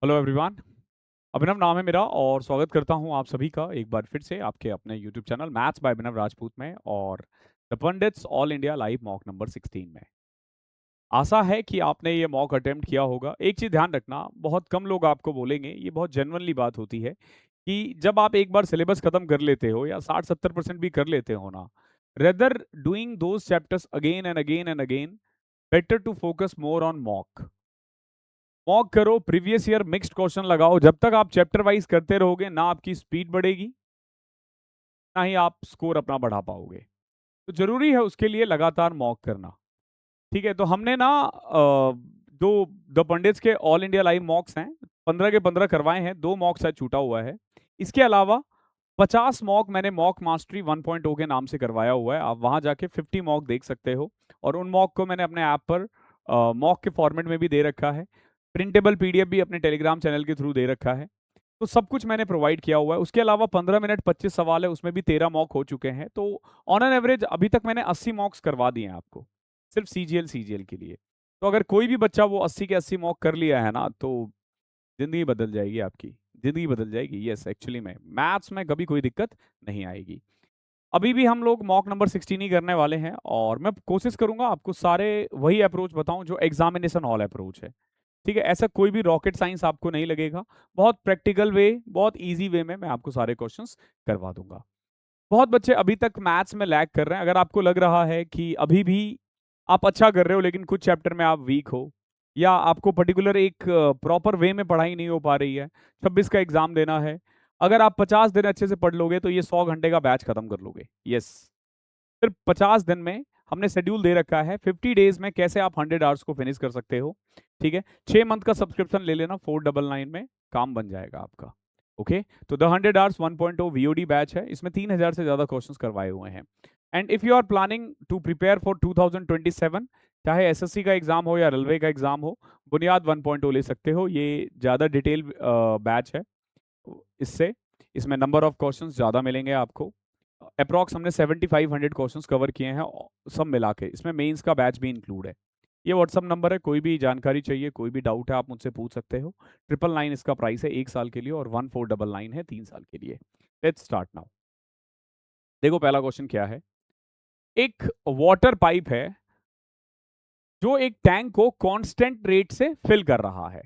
Hello everyone. अभिनव नाम है मेरा और स्वागत करता हूं आप सभी का एक बार फिर से आपके अपने यूट्यूब चैनल मैथ्स बाय अभिनव राजपूत में और the pandits all India live mock number 16 में। आशा है कि आपने ये मॉक अटेम्प्ट किया होगा। एक चीज़ ध्यान रखना, बहुत कम लोग आपको बोलेंगे, ये बहुत जेन्युइनली बात होती है कि जब आप एक बार सिलेबस खत्म कर लेते हो या 60-70% भी कर लेते हो ना, rather doing those chapters again and again and again, better to focus more on mock. Mock करो, प्रीवियस ईयर मिक्स्ड क्वेश्चन लगाओ। जब तक आप चैप्टर वाइज करते रहोगे ना आपकी स्पीड बढ़ेगी ना ही आप स्कोर अपना बढ़ा पाओगे। तो जरूरी है उसके लिए लगातार मॉक करना। ठीक है, तो हमने ना दो द पंडित्स के ऑल इंडिया लाइव मॉक्स हैं, 15 के 15 करवाए हैं, 2 मॉक शायद छूटा हुआ है। इसके अलावा 50 मॉक मैंने मॉक मास्टरी 1.0 के नाम से करवाया हुआ है। आप वहां जाके 50 मॉक देख सकते हो और उन मॉक को मैंने अपने ऐप पर मॉक के फॉर्मेट में भी दे रखा है। प्रिंटेबल पीडीएफ भी अपने टेलीग्राम चैनल के थ्रू दे रखा है। तो सब कुछ मैंने प्रोवाइड किया हुआ है। उसके अलावा 15 मिनट 25 सवाल है, उसमें भी 13 मॉक हो चुके हैं। तो ऑन एन एवरेज अभी तक मैंने 80 मॉक्स करवा दिए हैं आपको, सिर्फ सीजीएल के लिए। तो अगर कोई भी बच्चा वो 80 के 80 मॉक कर लिया है ना, तो जिंदगी बदल जाएगी आपकी, जिंदगी बदल जाएगी। यस, एक्चुअली में मैथ्स में कभी कोई दिक्कत नहीं आएगी। अभी भी हम लोग मॉक नंबर 16 ही करने वाले हैं और मैं कोशिश करूंगा आपको सारे वही अप्रोच बताऊं जो एग्जामिनेशन हॉल अप्रोच है। ठीक है, ऐसा कोई भी रॉकेट साइंस आपको नहीं लगेगा। बहुत प्रैक्टिकल वे, बहुत इजी वे में मैं आपको सारे क्वेश्चंस करवा दूंगा। बहुत बच्चे अभी तक मैथ्स में लैग कर रहे हैं। अगर आपको लग रहा है कि अभी भी आप अच्छा कर रहे हो लेकिन कुछ चैप्टर में आप वीक हो या आपको पर्टिकुलर एक प्रॉपर वे में पढ़ाई नहीं हो पा रही है, 26 का एग्जाम देना है, अगर आप 50 दिन अच्छे से पढ़ लोगे तो ये 100 घंटे का बैच खत्म कर लोगे। यस, सिर्फ 50 दिन में हमने शेड्यूल दे रखा है 50 डेज में कैसे आप 100 आवर्स को फिनिश कर सकते हो। ठीक है, 6 मंथ का सब्सक्रिप्शन ले लेना, 499 में काम बन जाएगा आपका। ओके, तो द 100 आवर्स 1.0 वीओडी बैच है, इसमें 3000 से ज्यादा क्वेश्चंस करवाए हुए हैं। And if you are planning to prepare for 2027, चाहे एसएससी का एग्जाम हो या रेलवे का एग्जाम हो, बुनियाद 1.0 ले सकते हो। ये ज्यादा डिटेल बैच है, इससे इसमें नंबर ऑफ क्वेश्चंस ज़्यादा मिलेंगे आपको। अप्रॉक्स हमने 7500 क्वेश्चंस कवर किए हैं सब मिला के। इसमें मेंस का बैच भी इंक्लूड है। ये व्हाट्सअप नंबर है, कोई भी जानकारी चाहिए, कोई भी डाउट है, आप मुझसे पूछ सकते हो। 999 इसका प्राइस है 1 साल के लिए और 1499 है 3 साल के लिए। Let's start now. देखो पहला क्वेश्चन क्या है। एक वाटर पाइप है जो एक टैंक को कांस्टेंट रेट से फिल कर रहा है।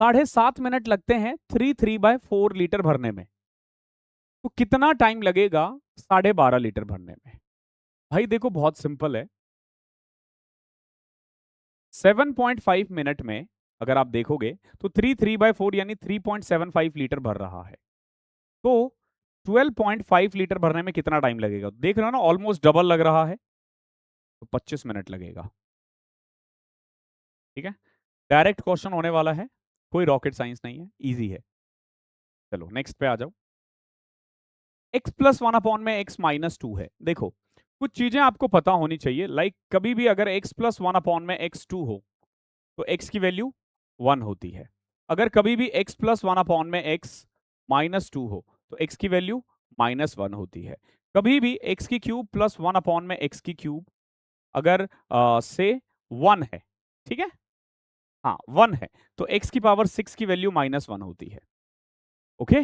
7.5 मिनट लगते हैं 3 3/4 लीटर भरने में। तो कितना टाइम लगेगा 12.5 लीटर भरने में? भाई देखो बहुत सिंपल है। 7.5 मिनट में अगर आप देखोगे तो 3 3/4 यानी 3.75 लीटर भर रहा है। तो 12.5 लीटर भरने में कितना टाइम लगेगा? देख रहे हो ना, ऑलमोस्ट डबल लग रहा है। तो 25 मिनट लगेगा। ठीक है, डायरेक्ट क्वेश्चन होने वाला है, कोई रॉकेट साइंस नहीं है, इजी है। चलो नेक्स्ट पे आ जाओ। x+1 में x-2 है। देखो कुछ चीजें आपको पता होनी चाहिए, लाइक कभी भी अगर x+1 में x2 हो तो x की वैल्यू 1 होती है। अगर कभी भी x+1 में x-2 हो तो x की वैल्यू -1 होती है। कभी भी x की क्यूब प्लस 1 में x की क्यूब अगर से 1 है, ठीक है, हाँ 1 है, तो x की पावर 6 की वैल्यू -1 होती है। ओके,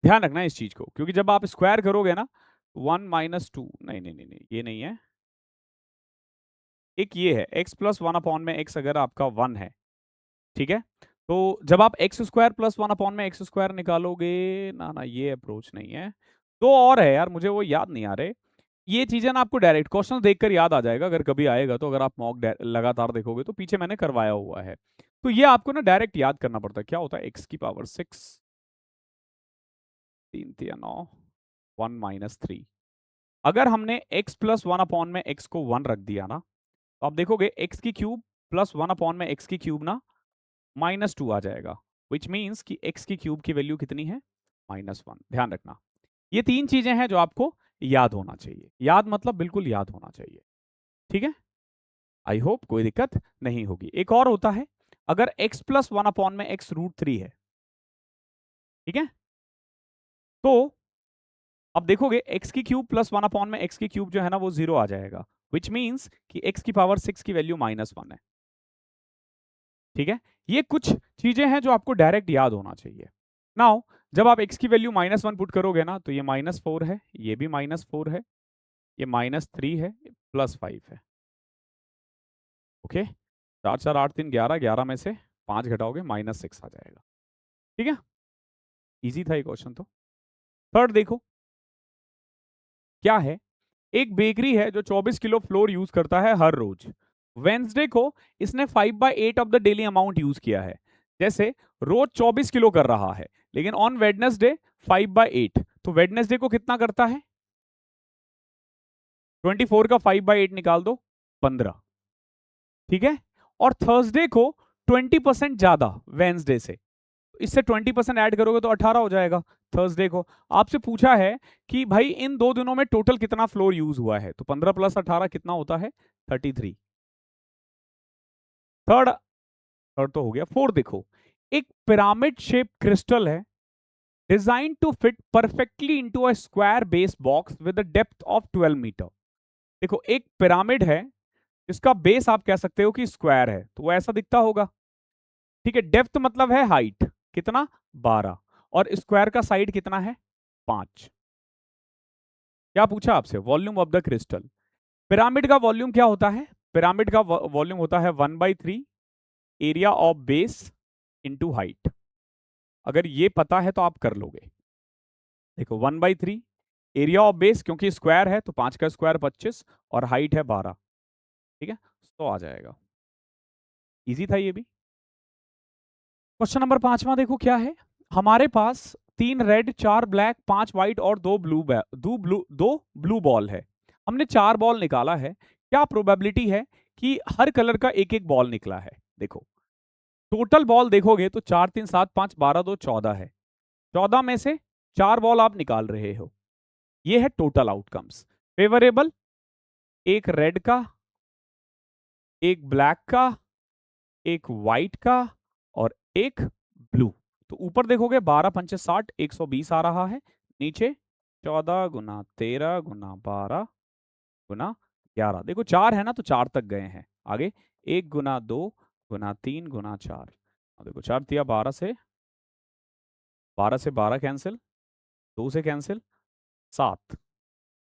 ध्यान रखना इस चीज को, क्योंकि जब आप स्क्वायर करोगे ना 1 - 2, नहीं नहीं नहीं नहीं, ये नहीं है, एक ये है x+1 में x अगर आपका 1 है, ठीक है, तो जब आप x² प्लस 1 में x² निकालोगे ना, ना ये अप्रोच नहीं है, दो और है यार, मुझे वो याद नहीं आ रहे। ये चीजें ना आपको डायरेक्ट क्वेश्चन देखकर याद आ जाएगा अगर कभी आएगा तो। अगर आप मॉक लगातार देखोगे तो पीछे मैंने करवाया हुआ है। तो ये आपको ना डायरेक्ट याद करना पड़ता है। क्या होता है x की पावर 6, 3 3 9, 1 - 3। अगर हमने x+1 में x को 1 रख दिया ना, तो आप देखोगे x की क्यूब प्लस 1 में x की क्यूब ना -2 आ जाएगा, विच मीन्स कि x की क्यूब की वैल्यू कितनी है? -1। ध्यान रखना, ये 3 चीजें हैं जो आपको याद होना चाहिए। याद मतलब बिल्कुल याद होना चाहिए। ठीक है, आई होप कोई दिक्कत नहीं होगी। एक और होता है, अगर x+1 में x√3 है, ठीक है, तो अब देखोगे x की क्यूब प्लस 1 में x की क्यूब जो है ना वो 0 आ जाएगा, विच मीन्स कि x की पावर 6 की वैल्यू -1 है। ठीक है, ये कुछ चीजें हैं जो आपको डायरेक्ट याद होना चाहिए। नाउ जब आप x की वैल्यू -1 पुट करोगे ना, तो ये -4 है, ये भी -4 है, ये -3 है, +5 है। ओके, 4 4 8 3 11, 11 में से 5 घटाओगे -6 आ जाएगा। ठीक है, इजी था ये क्वेश्चन तो। थर्ड देखो क्या है। एक बेकरी है जो 24 किलो फ्लोर यूज करता है हर रोज। वेंसडे को इसने 5/8 of the daily amount use किया है। जैसे रोज 24 किलो कर रहा है, लेकिन ऑन वेडनेसडे 5/8, तो वेडनेसडे को कितना करता है? 24 का 5/8 निकाल दो, 15। ठीक है, और थर्सडे को 20% ज्यादा वेंसडे से, इससे 20% ऐड करोगे तो 18 हो जाएगा थर्सडे को। आपसे पूछा है कि भाई इन 2 दिनों में टोटल कितना फ्लोर यूज हुआ है, तो 15 + 18 कितना होता है? 33। थर्ड थर्ड तो हो गया। फोर्थ देखो, एक पिरामिड शेप क्रिस्टल है designed to fit perfectly into a square base box with a depth of 12 metre. देखो एक पिरामिड है, इसका बेस आप कह सकते हो कि स्क्वायर है, तो वो ऐसा दिखता होगा। ठीक है, डेप्थ मतलब है हाइट, कितना? 12, और स्क्वायर का साइड कितना है? 5। क्या पूछा आपसे? Volume of the crystal. Pyramid का वॉल्यूम क्या होता है? पिरामिड का वॉल्यूम होता है 1/3 area of base into height. अगर ये पता है तो आप कर लोगे। देखो 1/3 एरिया ऑफ बेस, क्योंकि स्क्वायर है तो 5 का स्क्वायर 25 और हाइट है 12। ठीक है, तो आ जाएगा। इजी था ये भी। क्वेश्चन नंबर 5वां देखो क्या है। हमारे पास 3 रेड, 4 ब्लैक, 5 व्हाइट और 2 ब्लू बॉल है। हमने 4 बॉल निकाला है। क्या प्रोबेबिलिटी है कि हर कलर का एक एक बॉल निकला है? देखो टोटल बॉल देखोगे तो 4 3 7 5 12 2 14 है। 14 में से 4 बॉल आप निकाल रहे हो। ये है टोटल आउटकम्स। फेवरेबल एक रेड का, एक ब्लैक का, एक व्हाइट का और एक ब्लू। तो ऊपर देखोगे 12 पंचे 60, 120 आ रहा है। नीचे 14 गुना 13 गुना 12 गुना 11। देखो 4 है ना, तो 4 तक गए हैं। आगे 1 गुना 2 गुना 3 गुना 4। देखो 4 दिया 12 से, 12 कैंसिल, 2 से कैंसिल, 7।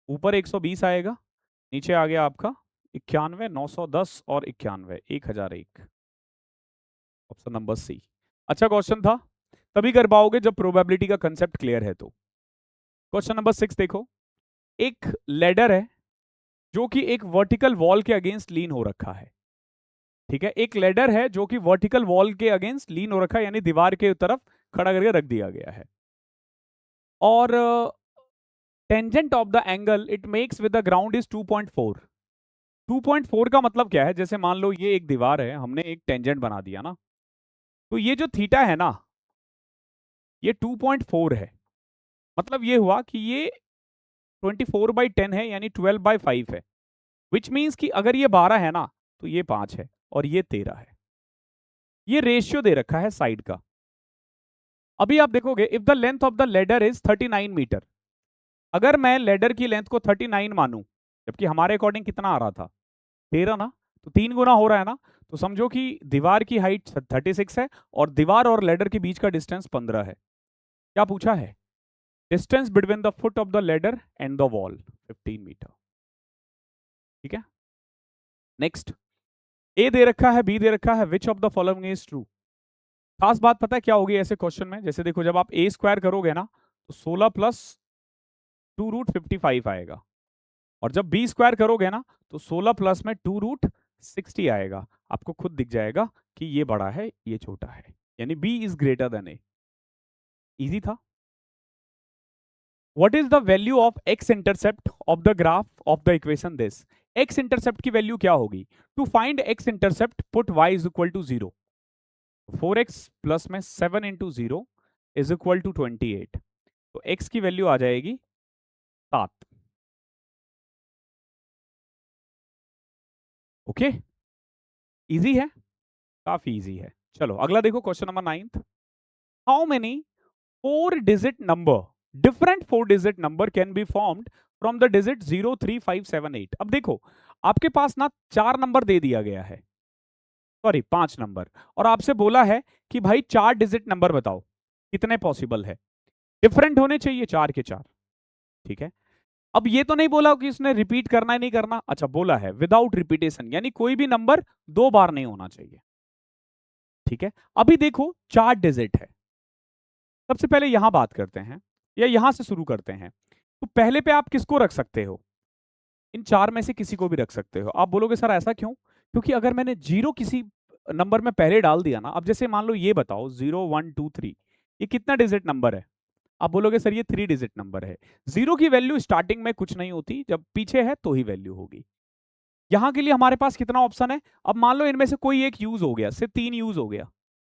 ऊपर 120 आएगा, नीचे आ गया आपका 91, 910 और 91, 1001। Option number C. अच्छा क्वेश्चन था, तभी कर पाओगे जब प्रोबेबिलिटी का कंसेप्ट क्लियर है तो। क्वेश्चन नंबर 6 देखो। एक लेडर है जो कि एक वर्टिकल वॉल के अगेंस्ट लीन हो रखा है। ठीक है, एक लेडर है जो कि वर्टिकल वॉल के अगेंस्ट लीन हो रखा है, यानी दीवार के तरफ खड़ा करके रख दिया गया है। और tangent of the angle it makes with the ground is 2.4। 2.4 का मतलब क्या है? जैसे मान लो ये एक दीवार है, हमने एक टेंजेंट बना दिया ना, तो ये जो थीटा है ना, ये 2.4 है। मतलब ये हुआ कि ये 24/10 है, यानी 12/5 है। विच मीन्स कि अगर ये 12 है ना, तो ये 5 है और ये 13 है। ये रेशियो दे रखा है साइड का। अभी आप देखोगे if the length of the ladder is 39 metre. अगर मैं लेडर की लेंथ को 39 मानूं, जबकि हमारे अकॉर्डिंग कितना आ रहा था? 13 ना, तो 3 गुना हो रहा है ना। तो समझो कि दीवार की हाइट 36 है और दीवार और लेडर के बीच का डिस्टेंस 15 है। क्या पूछा है? Distance between the foot of the ladder and the wall 15 metre. ठीक है, नेक्स्ट। ए दे रखा है, बी दे रखा है, which of the following is true? खास बात पता है क्या होगी ऐसे क्वेश्चन में? जैसे देखो जब आप ए स्क्वायर करोगे ना, तो 16 प्लस 2√55 आएगा। और जब बी स्क्वायर करोगे ना, तो 16 प्लस में 2√60 आएगा। आपको खुद दिख जाएगा कि ये बड़ा है ये छोटा है, यानी B is greater than A. Easy था। What is the value of x intercept of the graph of the equation this? X intercept की वैल्यू क्या होगी? To find x intercept put y is equal to 0। 4x plus में 7 into 0 is equal to 28। तो x की value आ जाएगी 7। Okay, easy है, काफी easy है। चलो अगला देखो, question number 9। How many 4 digit number, different 4 digit number can be formed from the digit 0 3 5 7 8? अब देखो आपके पास ना 4 नंबर दे दिया गया है, सॉरी 5 नंबर, और आपसे बोला है कि भाई 4 डिजिट नंबर बताओ कितने पॉसिबल है, डिफरेंट होने चाहिए 4 के 4। ठीक है, अब ये तो नहीं बोला कि इसने रिपीट करना है नहीं करना, अच्छा बोला है विदाउट रिपीटेशन, यानी कोई भी नंबर 2 बार नहीं होना चाहिए। ठीक है, अभी देखो 4 डिजिट है, सबसे पहले यहां बात करते हैं या यहां से शुरू करते हैं। तो पहले पे आप किसको रख सकते हो, इन 4 में से किसी को भी रख सकते हो। आप बोलोगे सर ऐसा क्यों, क्योंकि अगर मैंने 0 किसी नंबर में पहले डाल दिया ना, अब जैसे मान लो ये बताओ 0 1 2 3, ये कितना डिजिट नंबर है, आप बोलोगे सर ये 3 डिजिट नंबर है। 0 की वैल्यू स्टार्टिंग में कुछ नहीं होती, जब पीछे है तो ही वैल्यू होगी। यहां के लिए हमारे पास कितना ऑप्शन है, अब मान लो इनमें से कोई एक यूज हो गया, सिर्फ 3 यूज हो गया,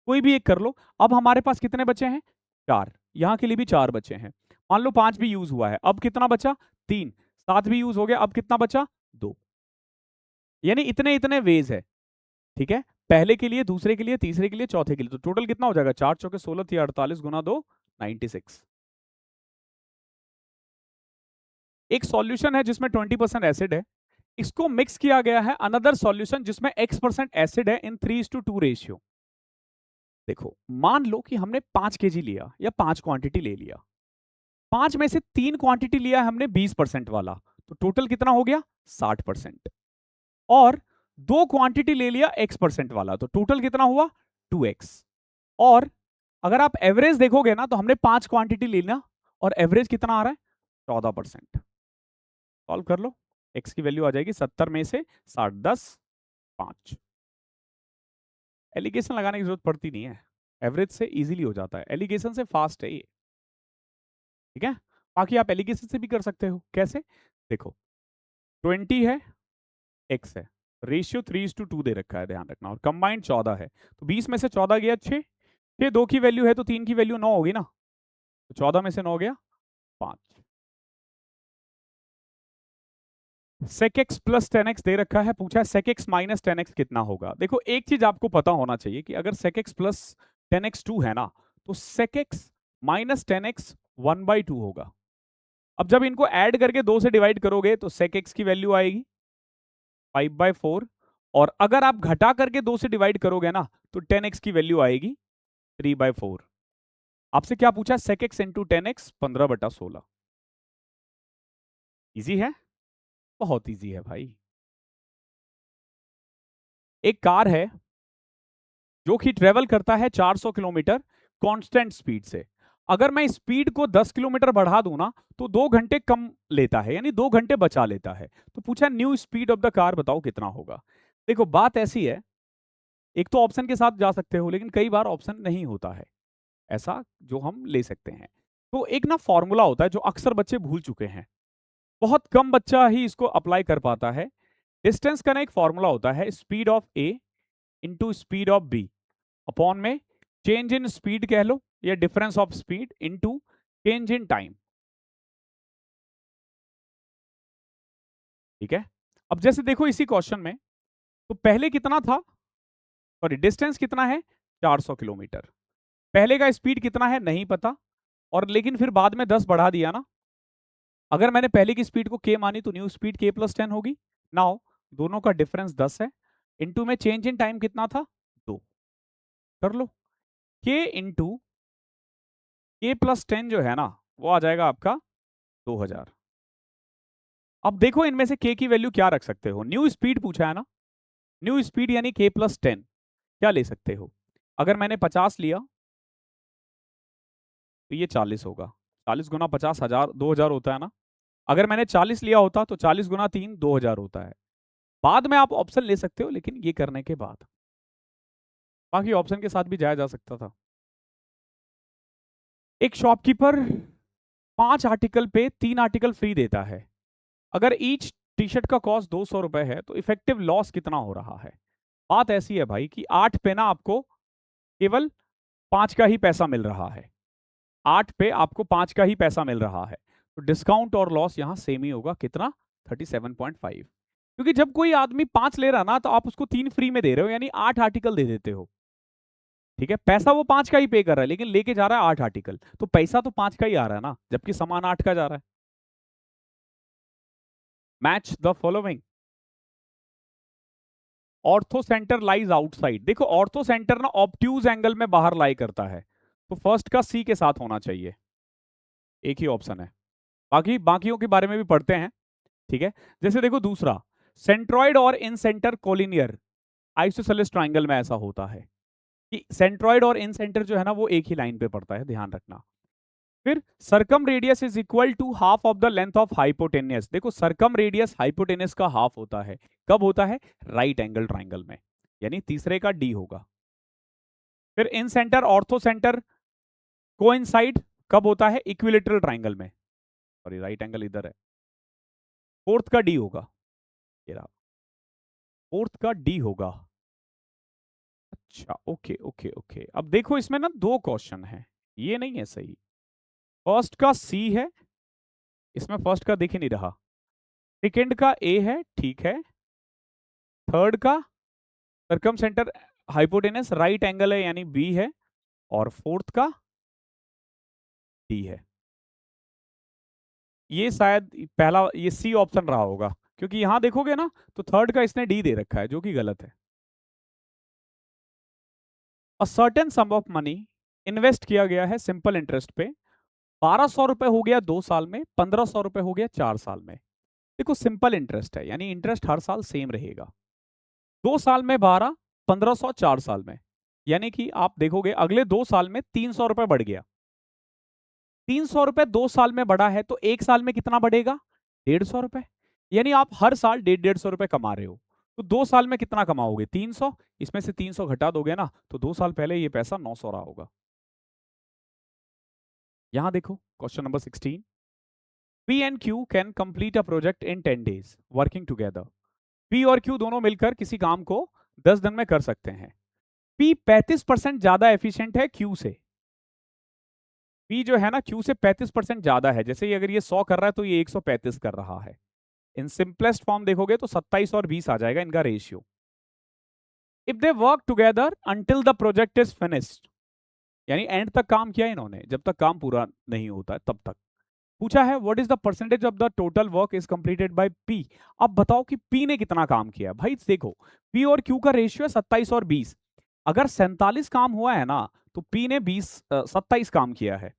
कोई भी एक कर लो। अब हमारे पास कितने बचे हैं, 4, यहां के लिए भी 4 बचे हैं। मान लो 5 भी यूज हुआ है, अब कितना बचा, 3, 7 भी यूज हो गया, अब कितना बचा, 2। यानी इतने इतने वेज है। ठीक है, पहले के लिए, दूसरे के लिए, तीसरे के लिए, चौथे के लिए, तो टोटल कितना हो जाएगा, 4 चौके 16, 48 गुना 2 96। एक सॉल्यूशन है जिसमें 20% एसिड है, इसको मिक्स किया गया है अनदर सॉल्यूशन जिसमें X% एसिड है इन 3:2 रेशियो। देखो मान लो कि हमने 5 kg लिया या 5 क्वांटिटी ले लिया, 5 में से 3 क्वांटिटी लिया हमने 20% वाला, तो टोटल कितना हो गया 60%। और 2 क्वांटिटी ले लिया X% वाला, तो टोटल कितना हुआ 2x। और अगर आप एवरेज देखोगे ना, तो हमने 5 क्वांटिटी लेना और एवरेज कितना आ रहा है 14%। सॉल्व कर लो, x की वैल्यू आ जाएगी 70 में से 60, 10, 5। एलिगेशन लगाने की जरूरत पड़ती नहीं है, एवरेज से इजीली हो जाता है, एलिगेशन से फास्ट है ये। ठीक है, बाकी आप एलिगेशन से भी कर सकते हो, कैसे देखो 20 है, x है, रेशियो 3:2 दे रखा है, ध्यान रखना, और कंबाइंड 14 है, तो 20 में से 14 गया 6, 6 2 की वैल्यू है तो 3 की वैल्यू 9 होगी ना, तो 14 में से 9 गया 5। sec x प्लस 10x दे रखा है, पूछा है sec x माइनस 10x कितना होगा। देखो एक चीज आपको पता होना चाहिए कि अगर sec x प्लस 10x 2 है ना, तो sec x माइनस 10x 1/2 होगा। अब जब इनको ऐड करके 2 से डिवाइड करोगे तो sec x की वैल्यू आएगी 5/4, और अगर आप घटा करके 2 से डिवाइड करोगे ना, तो 10x की वैल्यू आएगी 3/4। आपसे क्या पूछा, sec x into 10x 15/16। Easy है, बहुत इजी है भाई। एक कार है जो कि ट्रेवल करता है 400 किलोमीटर कांस्टेंट स्पीड से, अगर मैं स्पीड को 10 किलोमीटर बढ़ा दूं ना, तो 2 घंटे कम लेता है, यानी 2 घंटे बचा लेता है। तो पूछा new speed of the car बताओ कितना होगा। देखो बात ऐसी है, एक तो ऑप्शन के साथ जा सकते हो, लेकिन कई बार ऑप्शन नहीं होता है ऐसा जो हम ले सकते हैं। तो एक ना फॉर्मूला होता है जो अक्सर बच्चे भूल चुके हैं, बहुत कम बच्चा ही इसको अप्लाई कर पाता है। डिस्टेंस का ना एक फॉर्मूला होता है, speed of A into speed of B upon में चेंज इन स्पीड कह लो, या difference of speed into change in time. ठीक है, अब जैसे देखो इसी क्वेश्चन में, तो पहले कितना था, सॉरी डिस्टेंस कितना है 400 किलोमीटर, पहले का स्पीड कितना है नहीं पता, और लेकिन फिर बाद में 10 बढ़ा दिया ना, अगर मैंने पहले की स्पीड को k मानी तो न्यू स्पीड k प्लस 10 होगी। नाउ दोनों का डिफरेंस 10 है, इनटू में चेंज इन टाइम कितना था 2, कर लो k इंटू k प्लस 10 जो है ना, वो आ जाएगा आपका 2000। अब देखो इनमें से k की वैल्यू क्या रख सकते हो, न्यू स्पीड पूछा है ना, न्यू स्पीड यानी k प्लस 10, क्या ले सकते हो। अगर मैंने 50 लिया तो ये 40 होगा, 40 गुना 50 हजार 2000 होता है ना। अगर मैंने 40 लिया होता तो 40 गुना 3 2000 होता है। बाद में आप ऑप्शन ले सकते हो, लेकिन ये करने के बाद, बाकी ऑप्शन के साथ भी जाया जा सकता था। एक शॉपकीपर 5 आर्टिकल पे 3 आर्टिकल फ्री देता है, अगर ईच टी शर्ट का कॉस्ट 200 रुपए है, तो इफेक्टिव लॉस कितना हो रहा है। बात ऐसी है भाई कि 8 पे ना आपको केवल 5 का ही पैसा मिल रहा है, 8 पे आपको 5 का ही पैसा मिल रहा है, तो डिस्काउंट और लॉस यहां सेम ही होगा, कितना 37.5। क्योंकि जब कोई आदमी 5 ले रहा ना, तो आप उसको 3 फ्री में दे रहे हो, यानी 8 आर्टिकल दे देते हो। ठीक है, पैसा वो 5 का ही पे कर रहा है, लेकिन लेके जा रहा है 8 आर्टिकल, तो पैसा तो 5 का ही आ रहा है ना, जबकि सामान 8 का जा रहा है। Match the following, ortho centre lies outside. देखो ऑर्थो सेंटर ना ऑब्ट्यूज एंगल में बाहर लाई करता है, तो फर्स्ट का सी के साथ होना चाहिए, एक ही ऑप्शन है। बाकी बाकियों के बारे में भी पढ़ते हैं, ठीक है। जैसे देखो दूसरा, सेंट्रॉइड और इन सेंटर कोलिनियर आइसोसेलेस ट्राइंगल में ऐसा होता है कि सेंट्रॉइड और इन सेंटर जो है ना वो एक ही लाइन पे पड़ता है, ध्यान रखना। फिर circumradius is equal to half of the length of hypotenuse. देखो सरकम रेडियस हाइपोटेनियस का हाफ होता है, कब होता है? राइट एंगल ट्राइंगल में, यानी तीसरे का डी होगा। फिर इन सेंटर ऑर्थो सेंटर कोइंसाइड कब होता है? इक्विलेटरल ट्राइंगल में, सॉरी राइट एंगल इधर है, फोर्थ का डी होगा, ये रहा, फोर्थ का डी होगा। अच्छा ओके ओके ओके, अब देखो इसमें ना दो क्वेश्चन है, ये नहीं है सही। फर्स्ट का सी है, इसमें फर्स्ट का दिख ही नहीं रहा। सेकेंड का ए है, ठीक है। थर्ड का सरकम सेंटर हाइपोटेनस राइट एंगल है यानी बी है, और फोर्थ का डी है। ये शायद पहला, ये सी ऑप्शन रहा होगा, क्योंकि यहां देखोगे ना तो थर्ड का इसने डी दे रखा है जो कि गलत है। A certain some of money invest किया गया है सिंपल इंटरेस्ट पे, 1200 रुपए हो गया 2 साल में, 1500 रुपए हो गया 4 साल में। देखो सिंपल इंटरेस्ट है यानी इंटरेस्ट हर साल सेम रहेगा, 2 साल में 12, 1500, 4 साल में, यानी कि आप देखोगे अगले 2 साल में 300 रुपए बढ़ गया। 300 रुपए 2 साल में बढ़ा है तो 1 साल में कितना बढ़ेगा? 150 रुपए, यानी आप हर साल 150 रुपए कमा रहे हो, तो 2 साल में कितना कमाओगे? 300, इसमें से 300 घटा दोगे ना तो 2 साल पहले ये पैसा 900 रहा होगा। यहां देखो question number 16, P and Q can complete a project in 10 days working together. P और क्यू दोनों मिलकर किसी काम को 10 दिन में कर सकते हैं। पी 35% ज्यादा एफिशिएंट है क्यू से। पी जो है ना क्यू से 35% ज्यादा है, जैसे ये अगर ये 100 कर रहा है तो ये 135 कर रहा है। इन सिंपलेस्ट फॉर्म देखोगे तो 27 और 20 आ जाएगा इनका ratio. If they work together until the project is finished, यानी एंड तक काम किया इन्होंने, जब तक काम पूरा नहीं होता है तब तक। पूछा है what is the percentage of the total work is completed by P. अब बताओ कि पी ने कितना काम किया भाई। देखो पी और क्यू का रेशियो है 27 और 20, अगर 47 काम हुआ है ना तो पी ने 27 काम किया है।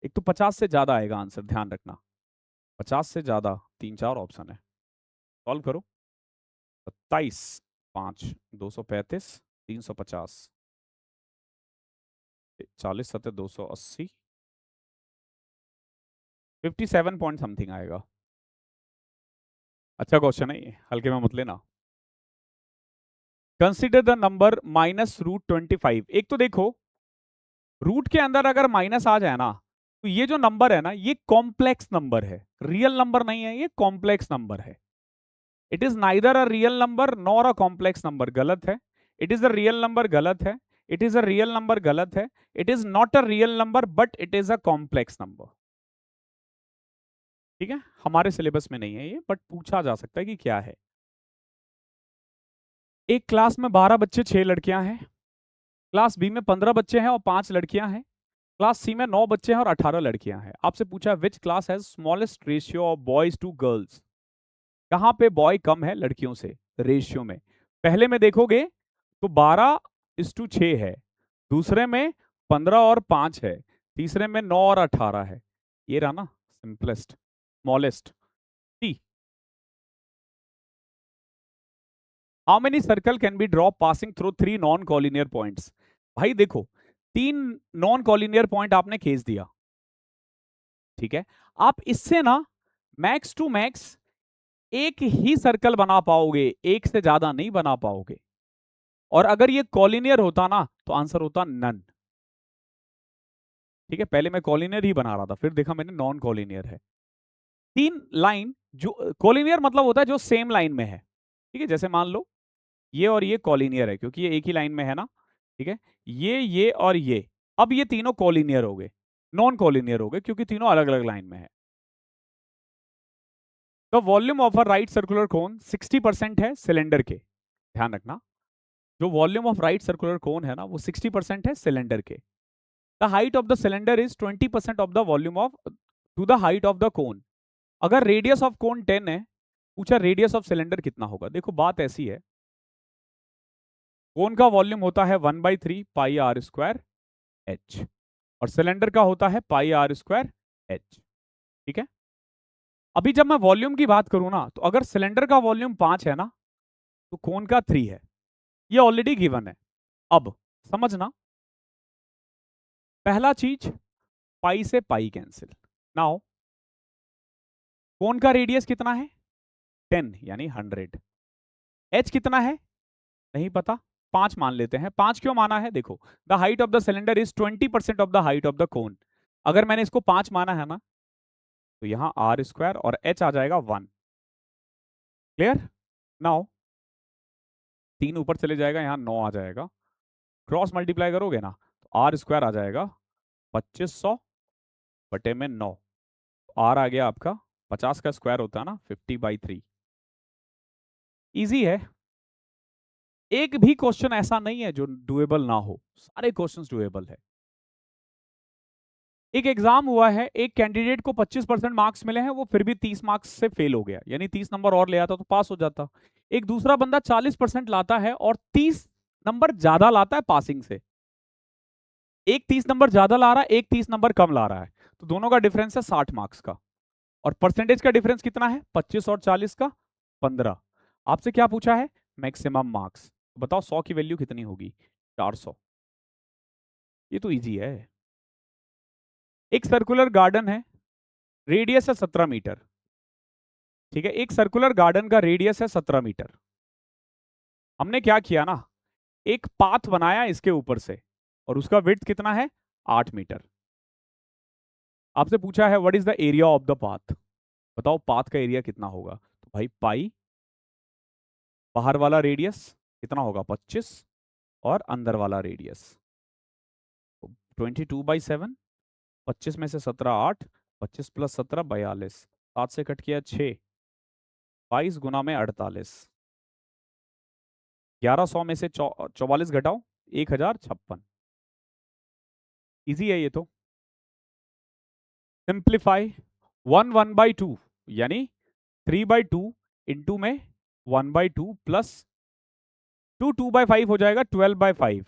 एक तो 50 से ज्यादा आएगा आंसर, ध्यान रखना, 50 से ज्यादा, 3-4 ऑप्शन है, सॉल्व करो। 27, 5, 235, 350, 40 7 280, 57 पॉइंट समथिंग आएगा। अच्छा क्वेश्चन है ये, हल्के में मत लेना। Consider the number -√25। एक तो देखो रूट के अंदर अगर माइनस आ जाए ना तो ये जो नंबर है ना ये कॉम्प्लेक्स नंबर है, रियल नंबर नहीं है, ये कॉम्प्लेक्स नंबर है। It is neither a real number nor a complex number, गलत है। It is a real number, गलत है। It is a real number, गलत है। It is not a real number but it is a complex number. ठीक है, हमारे syllabus में नहीं है ये, बट पूछा जा सकता है कि क्या है। एक क्लास में 12 बच्चे 6 लड़कियां हैं, क्लास बी में 15 बच्चे हैं और 5 लड़कियां हैं, क्लास सी में 9 बच्चे हैं और 18 लड़कियां हैं। आपसे पूछा which class has smallest ratio of boys to girls. कहां पे बॉय कम है लड़कियों से रेशियो में? पहले में देखोगे तो 12:6 है, दूसरे में 15 और 5 है, तीसरे में 9 और 18 है। ये रहा ना simplest, smallest. T, how many circle can be draw passing through 3 non collinear points. भाई देखो 3 नॉन कॉलिनियर पॉइंट आपने खींच दिया, ठीक है। आप इससे ना मैक्स टू मैक्स एक ही सर्कल बना पाओगे, एक से ज्यादा नहीं बना पाओगे। और अगर ये कॉलिनियर होता ना तो आंसर होता नन। ठीक है, पहले मैं कॉलिनियर ही बना रहा था, फिर देखा मैंने नॉन कॉलिनियर है। 3 लाइन जो कॉलिनियर मतलब होता है जो सेम लाइन में है, ठीक है। जैसे मान लो ये और ये कॉलिनियर है क्योंकि ये एक ही लाइन में है ना, ठीक है। ये और ये, अब ये तीनों कॉलिनियर हो गए, नॉन कॉलिनियर हो गए क्योंकि तीनों अलग अलग लाइन में है। तो volume of a right circular cone 60% है सिलेंडर के, ध्यान रखना। जो volume of right circular cone है ना वो 60% है सिलेंडर के। The height of the cylinder is 20% of the volume of to the height of the cone. अगर रेडियस ऑफ कोन 10 है, पूछा रेडियस ऑफ सिलेंडर कितना होगा। देखो बात ऐसी है, कोन का वॉल्यूम होता है 1/3 पाई आर स्क्वायर एच, और सिलेंडर का होता है पाई आर स्क्वायर एच। ठीक है, अभी जब मैं वॉल्यूम की बात करूं ना, तो अगर सिलेंडर का वॉल्यूम 5 है ना, तो कोन का 3 है, ये ऑलरेडी गिवन है। अब समझना, पहला चीज, पाई से पाई कैंसिल। नाउ कोन का रेडियस कितना है? 10 यानी 100। एच कितना है नहीं पता, 5 मान लेते हैं। 5 क्यों माना है? देखो, the height of the cylinder is 20% of the height of the cone. अगर मैंने इसको 5 माना है ना, तो यहां आर स्क्वायर और एच आ जाएगा 1। क्लियर? नाउ 3 ऊपर चले जाएगा, यहां 9 आ जाएगा। क्रॉस मल्टीप्लाई करोगे ना, तो आर स्क्वायर आ जाएगा 2500 बटे में 9। आर आ गया आपका 50 का स्क्वायर होता है ना 50/3। इजी है, एक भी क्वेश्चन ऐसा नहीं है जो डुएबल ना हो, सारे क्वेश्चंस डुएबल है। एक एग्जाम हुआ है, एक कैंडिडेट को 25% मार्क्स मिले हैं, वो फिर भी 30 मार्क्स से फेल हो गया, यानी 30 नंबर और ले आता तो पास हो जाता। एक दूसरा बंदा 40% लाता है और 30 नंबर ज्यादा लाता है पासिंग से। एक 30 नंबर ज्यादा ला रहा है, एक 30 नंबर कम ला रहा है, तो दोनों का डिफरेंस है 60 मार्क्स का। और परसेंटेज का डिफरेंस कितना है? 25 और 40 का 15। आपसे क्या पूछा है? Maximum marks. बताओ 100 की वैल्यू कितनी होगी? 400। ये तो इजी है। एक सर्कुलर गार्डन है, रेडियस है 17 मीटर। ठीक है, एक सर्कुलर गार्डन का रेडियस है 17 मीटर। हमने क्या किया ना, एक पाथ बनाया इसके ऊपर से, और उसका विड्थ कितना है? 8 मीटर। आपसे पूछा है what is the area of the path. बताओ पाथ का एरिया कितना होगा? तो भाई पाई, बाहर वाला रेडियस कितना होगा? 25, और अंदर वाला रेडियस 22/7। 25 में से 17 8, 25 प्लस 17 42, 7 से कट किया 6, 22 गुना में 48, 1100 में से 44 घटाओ 1056। इजी है ये तो। सिंप्लीफाई, 1/2 यानी 3/2 इंटू में 1/2 प्लस 2/5 हो जाएगा 12/5,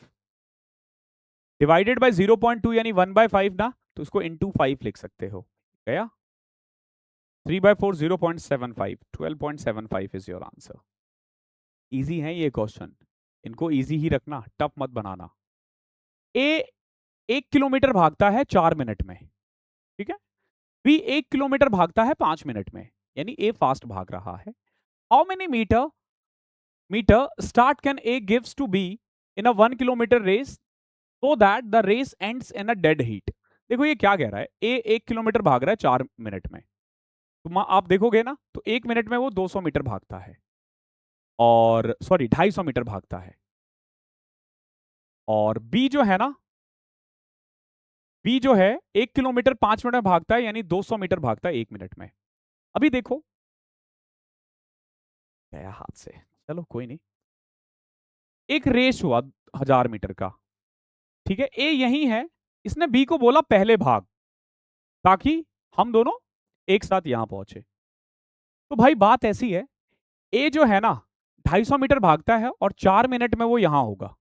डिवाइडेड बाय 0.2 यानी 1/5 ना, तो इसको इंटू 5 लिख सकते हो। गया 3/4 0.75, 12.75 इज योर आंसर। इजी है ये क्वेश्चन, इनको इजी ही रखना, टफ मत बनाना। ए 1 किलोमीटर भागता है 4 मिनट में, ठीक है। बी 1 किलोमीटर भागता है 5 मिनट में, यानी ए फास्ट भाग रहा है। How many metre start can A gives to B in a 1 kilometre race so that the race ends in a dead heat. देखो ये क्या कह रहा है, ए 1 किलोमीटर भाग रहा है 4 मिनट में, तो आप देखोगे ना, तो 1 मिनट में वो 200 मीटर भागता है, और सॉरी 250 मीटर भागता है। और बी जो है ना, बी जो है 1 किलोमीटर 5 मिनट में भागता है, यानी 200 मीटर भागता है 1 मिनट में। अभी देखो, गया हाथ से, चलो कोई नहीं। एक रेस हुआ 1000 मीटर का, ठीक है। ए यही है, इसने बी को बोला पहले भाग, ताकि हम दोनों एक साथ यहां पहुंचे। तो भाई बात ऐसी है, ए जो है ना 250 मीटर भागता है और 4 मिनट में वो यहां होगा,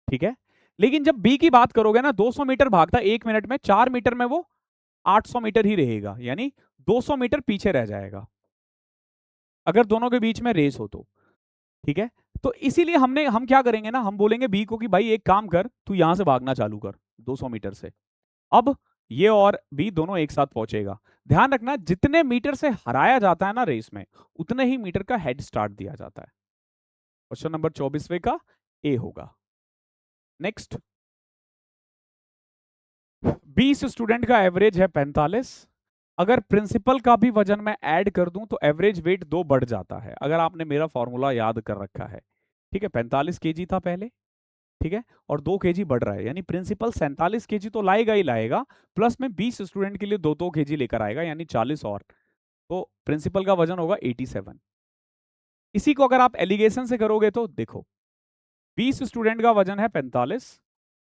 ठीक है। लेकिन जब बी की बात करोगे ना, 200 मीटर भागता है 1 मिनट में, 4 मीटर में वो 800 मीटर ही रहेगा, यानी 200 मीटर पीछे रह जाएगा अगर दोनों के बीच में रेस हो तो, ठीक है। तो इसीलिए हम क्या करेंगे ना, हम बोलेंगे बी को कि भाई एक काम कर, तू यहां से भागना चालू कर 200 मीटर से। अब ये और बी दोनों एक साथ पहुंचेगा। ध्यान रखना, जितने मीटर से हराया जाता है ना रेस में, उतने ही मीटर का हेड स्टार्ट दिया जाता है। क्वेश्चन नंबर 24वें का ए होगा। नेक्स्ट, 20 स्टूडेंट का एवरेज है 45। अगर प्रिंसिपल का भी वजन मैं ऐड कर दूं तो एवरेज वेट 2 बढ़ जाता है, अगर आपने मेरा फॉर्मूला याद कर रखा है, ठीक है। 45 केजी था पहले, ठीक है, और 2 केजी बढ़ रहा है, यानी प्रिंसिपल 47 केजी तो लाएगा ही लाएगा, प्लस में 20 स्टूडेंट के लिए 2-2 केजी लेकर आएगा, यानी 40 और, तो प्रिंसिपल का वजन होगा 87। इसी को अगर आप एलिगेशन से करोगे तो देखो, 20 स्टूडेंट का वजन है 45,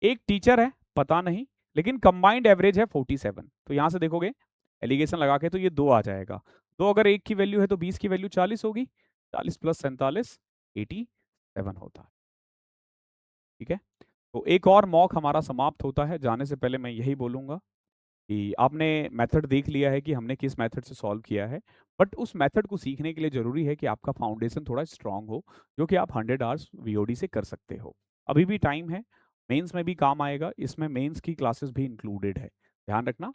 एक टीचर है पता नहीं, लेकिन कंबाइंड एवरेज है 47, तो यहां से देखोगे एलिगेशन लगा के तो ये 2 आ जाएगा। 2 अगर एक की वैल्यू है तो 20 की वैल्यू 40 होगी, 40 प्लस 47 87 होता है। ठीक है? तो एक और मॉक हमारा समाप्त होता है, जाने से पहले मैं यही बोलूँगा कि आपने मेथड देख लिया है कि हमने किस मेथड से सॉल्व किया है, बट उस मेथड को सीखने के लिए ज़रूरी है कि आपका फाउंडेशन थोड़ा स्ट्रॉन्ग हो, जो कि आप 100 आवर्स वीओडी से कर सकते हो। अभी भी टाइम है, मेंस में भी काम आएगा, इसमें मेंस की क्लासेस भी इंक्लूडेड है, ध्यान रखना।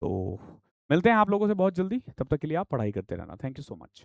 तो मिलते हैं आप लोगों से बहुत जल्दी, तब तक के लिए आप पढ़ाई करते रहना। Thank you so much.